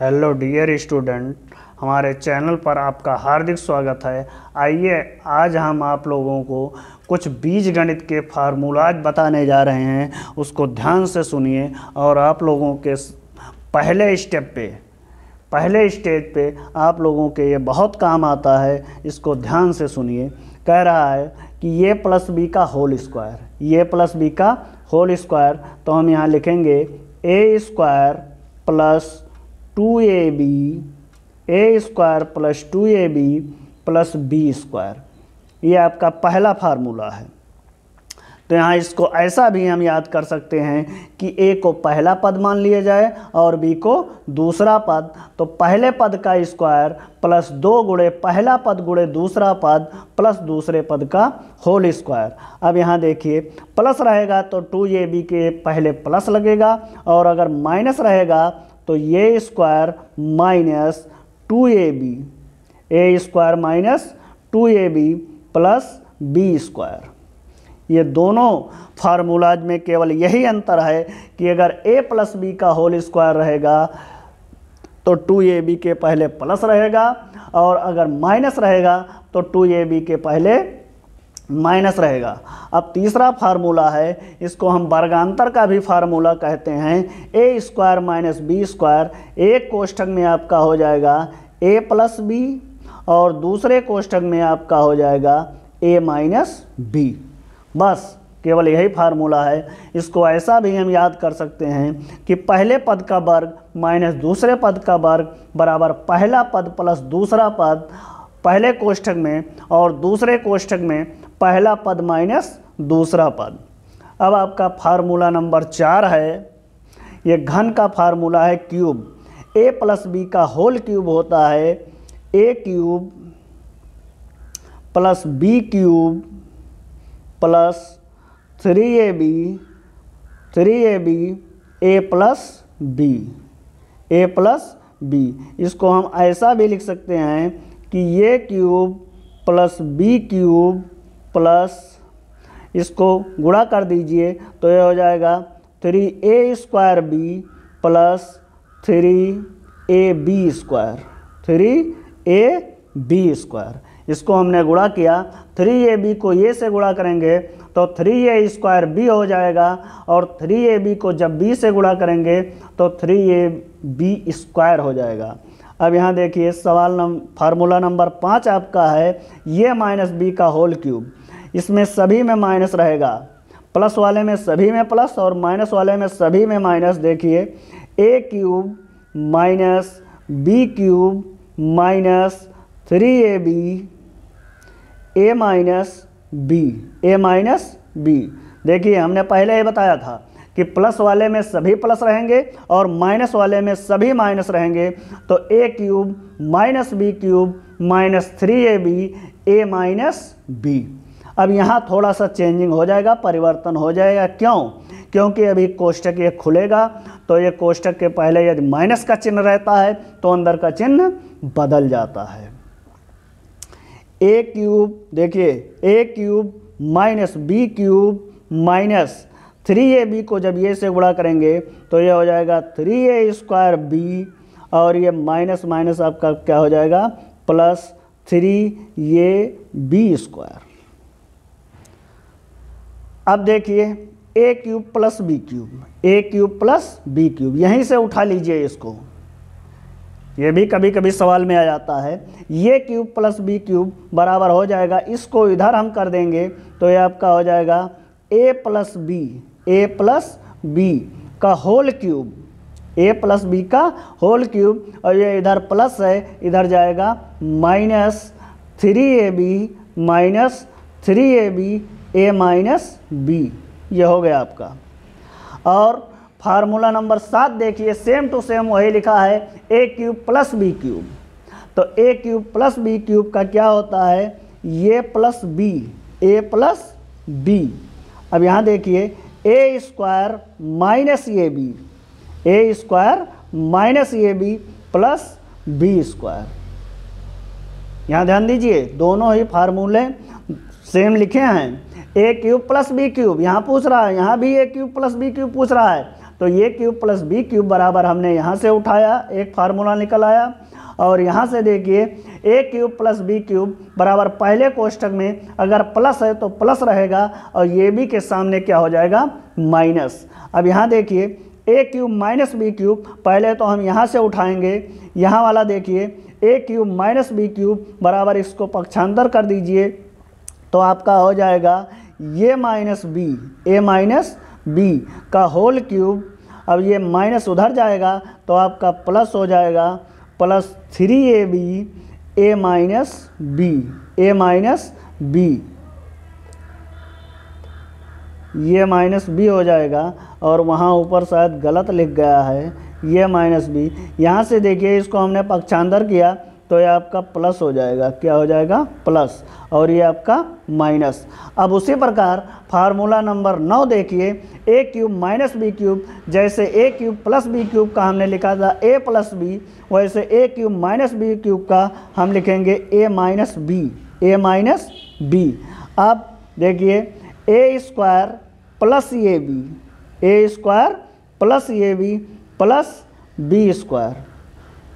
Hello dear student, हमारे channel पर आपका हार्दिक स्वागत है। आइए आज हम आप लोगों को कुछ बीजगणित के फार्मूलाज बताने जा रहे हैं, उसको ध्यान से सुनिए और आप लोगों के पहले स्टेज पे आप लोगों के ये बहुत काम आता है। इसको ध्यान से सुनिए। कह रहा है कि ये प्लस बी का होल स्क्वायर, ये प्लस बी का होल स्क्वायर, तो हम यहाँ लिखेंगे A square plus 2ab A square plus 2ab plus B square. ये आपका पहला फार्मूला है। तो यहाँ इसको ऐसा भी हम याद कर सकते हैं कि a को पहला पद मान लिया जाए और b को दूसरा पद। तो पहले पद का स्क्वायर प्लस 2 गुणे पहला पद गुणे दूसरा पद प्लस दूसरे पद का होल स्क्वायर। अब यहाँ देखिए, प्लस रहेगा तो 2ab के पहले प्लस लगेगा, और अगर माइनस रहेगा तो ये square minus 2ab, A square minus 2ab plus B square. ये दोनों फार्मूलाज में केवल यही अंतर है कि अगर a प्लस बी का होल स्क्वायर रहेगा तो 2ab के पहले प्लस रहेगा, और अगर माइनस रहेगा तो 2ab के पहले माइनस रहेगा। अब तीसरा फार्मूला है, इसको हम वर्गांतर का भी फार्मूला कहते हैं, ए स्क्वायर माइनस बी स्क्वायर। एक कोष्ठक में आपका हो जाएगा ए प्लस बी और दूसरे कोष्ठक में आपका हो जाएगा ए माइनस बी। बस केवल यही फार्मूला है। इसको ऐसा भी हम याद कर सकते हैं कि पहले पद का वर्ग माइनस दूसरे पद का वर्ग बराबर पहला पद प्लस दूसरा पद पहले कोष्ठक में और दूसरे कोष्ठक में पहला पद माइनस दूसरा पद। अब आपका फार्मूला नंबर 4 है, ये घन का फार्मूला है क्यूब। a प्लस बी का होल क्यूब होता है a cube plus B cube plus 3ab a plus B. इसको हम ऐसा भी लिख सकते हैं कि ये cube plus B cube plus, इसको गुणा कर दीजिए तो ये हो जाएगा 3a square B plus 3ab square, 3ab square. इसको हमने गुणा किया, 3ab को ये से गुणा करेंगे तो 3a स्क्वायर बी हो जाएगा, और 3ab को जब b से गुणा करेंगे तो 3ab स्क्वायर हो जाएगा। अब यहाँ देखिए फार्मूला नंबर 5 आपका है ये माइनस बी का होल क्यूब। इसमें सभी में माइनस रहेगा, प्लस वाले में सभी में प्लस और माइनस वाले में सभी में माइनस। देखिए A cube minus B cube minus 3ab A minus B. देखिए हमने पहले ही बताया था कि प्लस वाले में सभी प्लस रहेंगे और माइनस वाले में सभी माइनस रहेंगे। तो A cube minus B cube minus 3ab A minus B. अब यहाँ थोड़ा सा चेंजिंग हो जाएगा, परिवर्तन हो जाएगा। क्यों? क्योंकि अभी कोष्ठक ये खुलेगा, तो ये कोष्ठक के पहले यदि माइनस का चिन्ह रहता है तो अंदर का चिन्ह बदल जाता है। ए क्यूब, देखिए A cube minus B cube minus 3ab को जब ये से गुणा करेंगे तो ये हो जाएगा 3a स्क्वायर बी, और ये माइनस माइनस आपका क्या हो जाएगा प्लस 3ab स्क्वायर। अब देखिए A cube plus B cube, A cube plus B cube, यहीं से उठा लीजिए इसको, ये भी कभी कभी सवाल में आ जाता है। ये क्यूब प्लस बी क्यूब बराबर हो जाएगा, इसको इधर हम कर देंगे तो ये आपका हो जाएगा ए प्लस बी का होल क्यूब, ए प्लस बी का होल क्यूब, और ये इधर प्लस है, इधर जाएगा minus 3ab A minus B. ये हो गया आपका। और फार्मूला नंबर 7 देखिए, सेम टू सेम वही लिखा है A cube plus B cube. तो A cube plus B cube का क्या होता है ये plus B, A plus B. अब यहाँ देखिए A square minus A B, A square minus A B plus B square. यहाँ ध्यान दीजिए, दोनों ही फार्मूले सेम लिखे हैं। A cube plus B cube यहाँ पूछ रहा है, यहाँ भी A cube plus B cube पूछ रहा है, तो A cube plus B cube बराबर हमने यहाँ से उठाया, एक फार्मूला निकल आया। और यहाँ से देखिए A cube plus B cube बराबर पहले कोष्ठक में अगर प्लस है तो प्लस रहेगा और ये बी के सामने क्या हो जाएगा, माइनस। अब यहाँ देखिए A cube minus B cube, पहले तो हम यहाँ से उठाएंगे, यहाँ वाला देखिए A cube minus B cube बराबर इसको पक्षांतर कर दीजिए तो आपका हो जाएगा ए माइनस बी का होल क्यूब। अब ये माइनस उधर जाएगा तो आपका प्लस हो जाएगा plus 3ab A minus B ये माइनस बी हो जाएगा। और वहाँ ऊपर शायद गलत लिख गया है, ये माइनस बी। यहाँ से देखिए इसको हमने पक्षांतर किया तो ये आपका प्लस हो जाएगा, क्या हो जाएगा, प्लस, और ये आपका माइनस। अब उसी प्रकार फार्मूला नंबर 9 देखिए, A cube minus B cube, जैसे A cube plus B cube का हमने लिखा था ए प्लस बी, वैसे A cube minus B cube का हम लिखेंगे ए माइनस बी। अब देखिए A square plus A B plus B square,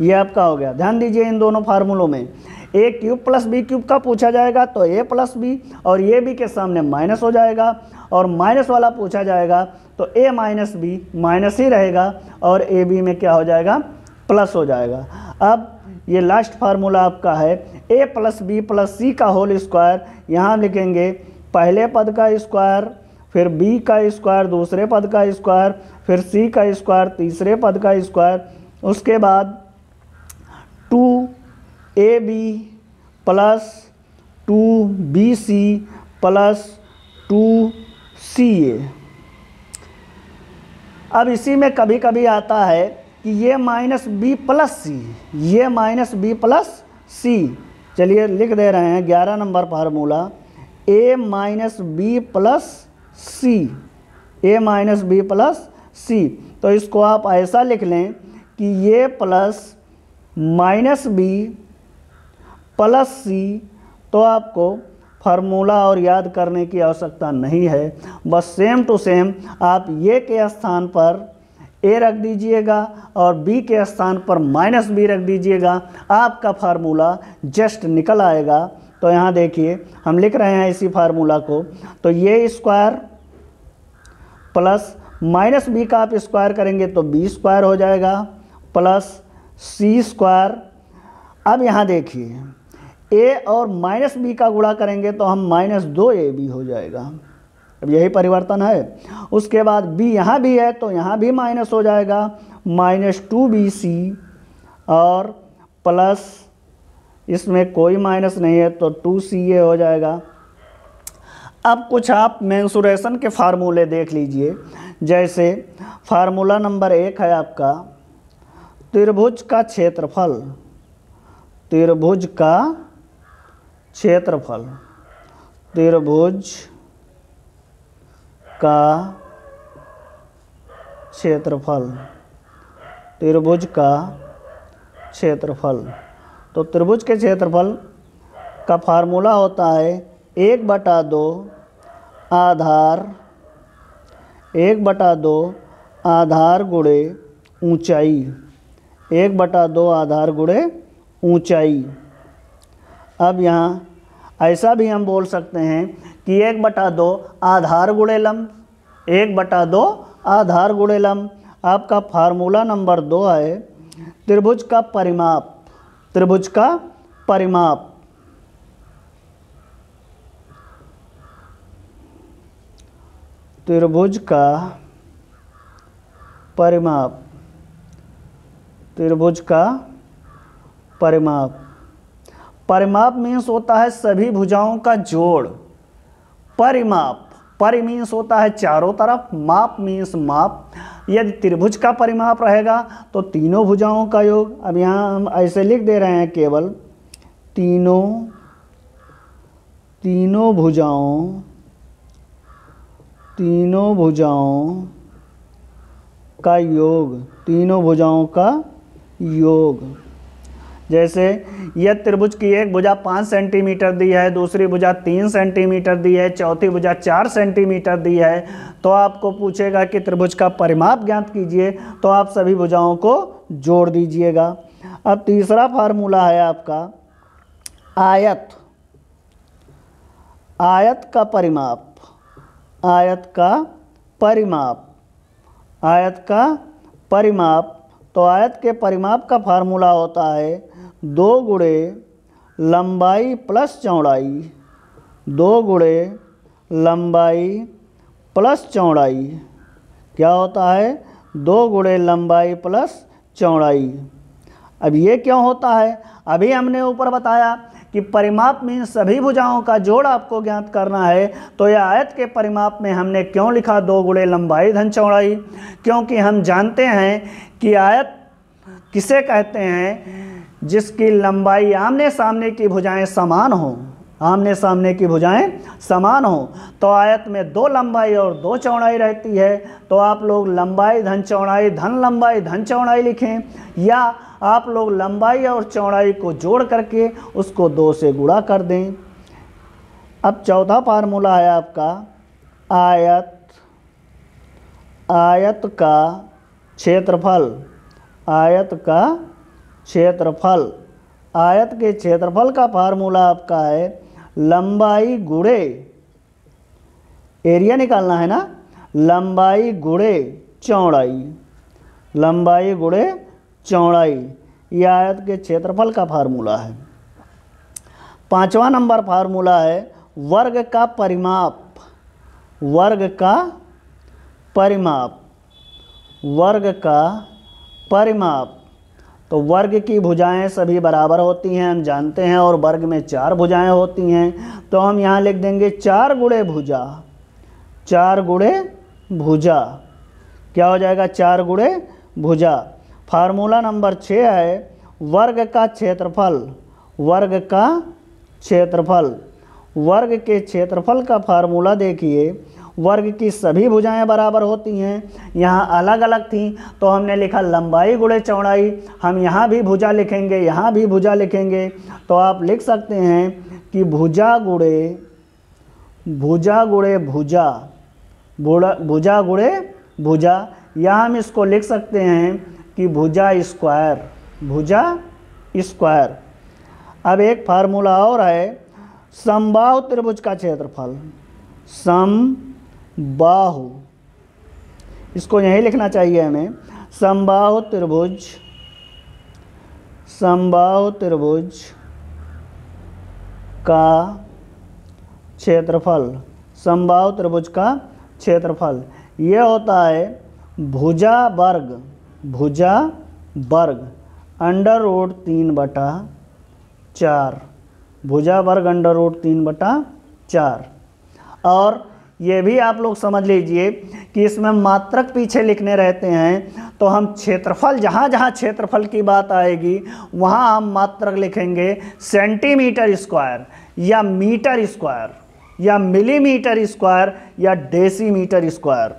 ये आपका हो गया। ध्यान दीजिए इन दोनों फार्मूलों में ए क्यूब प्लस बी क्यूब का पूछा जाएगा तो ए प्लस बी, और ये बी के सामने माइनस हो जाएगा, और माइनस वाला पूछा जाएगा तो ए माइनस बी माइनस ही रहेगा और ए बी में क्या हो जाएगा, प्लस हो जाएगा। अब ये लास्ट फार्मूला आपका है ए प्लस बी प्लस सी का होल स्क्वायर। यहाँ लिखेंगे पहले पद का स्क्वायर, फिर बी का स्क्वायर दूसरे पद का स्क्वायर, फिर सी का स्क्वायर तीसरे पद का स्क्वायर, उसके बाद 2ab plus 2bc plus 2ca। अब इसी में कभी कभी आता है कि ये माइनस बी प्लस सी, चलिए लिख दे रहे हैं 11 नंबर फार्मूला, ए माइनस बी प्लस सी। तो इसको आप ऐसा लिख लें कि ये प्लस माइनस बी प्लस सी, तो आपको फार्मूला और याद करने की आवश्यकता नहीं है, बस सेम टू सेम आप ये के स्थान पर ए रख दीजिएगा और बी के स्थान पर माइनस बी रख दीजिएगा, आपका फार्मूला जस्ट निकल आएगा। तो यहाँ देखिए हम लिख रहे हैं इसी फार्मूला को, तो ये स्क्वायर प्लस माइनस बी का आप स्क्वायर करेंगे तो बी स्क्वायर हो जाएगा प्लस सी स्क्वायर। अब यहाँ देखिए ए और माइनस बी का गुणा करेंगे तो हम माइनस 2ab हो जाएगा, अब यही परिवर्तन है। उसके बाद बी यहाँ भी है तो यहाँ भी माइनस हो जाएगा माइनस 2bc, और प्लस इसमें कोई माइनस नहीं है तो 2ca हो जाएगा। अब कुछ आप मेंसुरेशन के फार्मूले देख लीजिए, जैसे फार्मूला नंबर 1 है आपका त्रिभुज का क्षेत्रफल, त्रिभुज का क्षेत्रफल तो त्रिभुज के क्षेत्रफल का फार्मूला होता है 1/2 आधार गुणे ऊंचाई, 1/2 आधार गुणे ऊंचाई। अब यहाँ ऐसा भी हम बोल सकते हैं कि 1/2 आधार गुणे लंब, 1/2 आधार गुणे लंब। आपका फार्मूला नंबर 2 है त्रिभुज का परिमाप, त्रिभुज का परिमाप, त्रिभुज का परिमाप, त्रिभुज का परिमाप। परिमाप मीन्स होता है सभी भुजाओं का जोड़, परिमाप, परि मीन्स होता है चारों तरफ, माप मीन्स माप। यदि त्रिभुज का परिमाप रहेगा तो तीनों भुजाओं का योग। अब यहाँ हम ऐसे लिख दे रहे हैं केवल तीनों भुजाओं का योग, तीनों भुजाओं का योग। जैसे यह त्रिभुज की एक भुजा 5 सेंटीमीटर दी है, दूसरी भुजा 3 सेंटीमीटर दी है, चौथी भुजा 4 सेंटीमीटर दी है, तो आपको पूछेगा कि त्रिभुज का परिमाप ज्ञात कीजिए, तो आप सभी भुजाओं को जोड़ दीजिएगा। अब तीसरा फार्मूला है आपका आयत। आयत का परिमाप, आयत का परिमाप, आयत का परिमाप। तो आयत के परिमाप का फार्मूला होता है 2 गुणे लंबाई प्लस चौड़ाई, 2 गुणे लंबाई प्लस चौड़ाई। क्या होता है? 2 गुणे लंबाई प्लस चौड़ाई। अब ये क्यों होता है? अभी हमने ऊपर बताया कि परिमाप में सभी भुजाओं का जोड़ आपको ज्ञात करना है। तो यह आयत के परिमाप में हमने क्यों लिखा 2 गुणे लंबाई धन चौड़ाई? क्योंकि हम जानते हैं कि आयत किसे कहते हैं? जिसकी लंबाई आमने सामने की भुजाएं समान हो, आमने सामने की भुजाएं समान हो। तो आयत में 2 लंबाई और 2 चौड़ाई रहती है। तो आप लोग लंबाई धन चौड़ाई धन लंबाई धन चौड़ाई लिखें, या आप लोग लंबाई और चौड़ाई को जोड़ करके उसको 2 से गुणा कर दें। अब चौथा फार्मूला है आपका आयत, आयत का क्षेत्रफल, आयत का क्षेत्रफल। आयत के क्षेत्रफल का फार्मूला आपका है लंबाई गुणे, एरिया निकालना है ना, लंबाई गुणे चौड़ाई, लंबाई गुणे चौड़ाई। यह आयत के क्षेत्रफल का फार्मूला है। 5वां नंबर फार्मूला है वर्ग का परिमाप, वर्ग का परिमाप, वर्ग का परिमाप। तो वर्ग की भुजाएं सभी बराबर होती हैं, हम जानते हैं, और वर्ग में 4 भुजाएं होती हैं। तो हम यहाँ लिख देंगे 4 गुणे भुजा, 4 गुणे भुजा। क्या हो जाएगा? 4 गुणे भुजा। फार्मूला नंबर 6 है वर्ग का क्षेत्रफल, वर्ग का क्षेत्रफल। वर्ग के क्षेत्रफल का फार्मूला देखिए, वर्ग की सभी भुजाएं बराबर होती हैं। यहाँ अलग अलग थी तो हमने लिखा लंबाई गुणे चौड़ाई। हम यहाँ भी भुजा लिखेंगे, यहाँ भी भुजा लिखेंगे। तो आप लिख सकते हैं कि भुजा गुणे भुजा गुणे भुजा, भुजा गुणे भुजा। या हम इसको लिख सकते हैं कि भुजा स्क्वायर, भुजा स्क्वायर। अब एक फार्मूला और है समबाहु त्रिभुज का क्षेत्रफल, समबाहु, इसको यहीं लिखना चाहिए हमें। समबाहु त्रिभुज, समबाहु त्रिभुज का क्षेत्रफल, समबाहु त्रिभुज का क्षेत्रफल ये होता है भुजा वर्ग, भुजा वर्ग अंडर रूट 3/4, भुजा वर्ग अंडर रूट 3/4। और ये भी आप लोग समझ लीजिए कि इसमें मात्रक पीछे लिखने रहते हैं। तो हम क्षेत्रफल, जहाँ जहाँ क्षेत्रफल की बात आएगी वहाँ हम मात्रक लिखेंगे सेंटीमीटर स्क्वायर या मीटर स्क्वायर या मिलीमीटर स्क्वायर या डेसीमीटर स्क्वायर।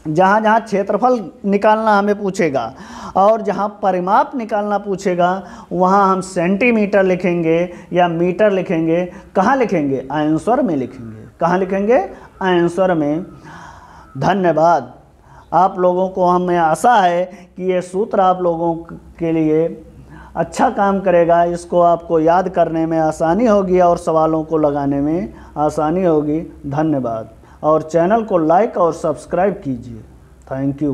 जहाँ जहाँ क्षेत्रफल निकालना हमें पूछेगा और जहाँ परिमाप निकालना पूछेगा वहाँ हम सेंटीमीटर लिखेंगे या मीटर लिखेंगे। कहाँ लिखेंगे? आंसर में लिखेंगे। कहाँ लिखेंगे? आंसर में। धन्यवाद। आप लोगों को हमें आशा है कि ये सूत्र आप लोगों के लिए अच्छा काम करेगा। इसको आपको याद करने में आसानी होगी और सवालों को लगाने में आसानी होगी। धन्यवाद। और चैनल को लाइक और सब्सक्राइब कीजिए। Thank you.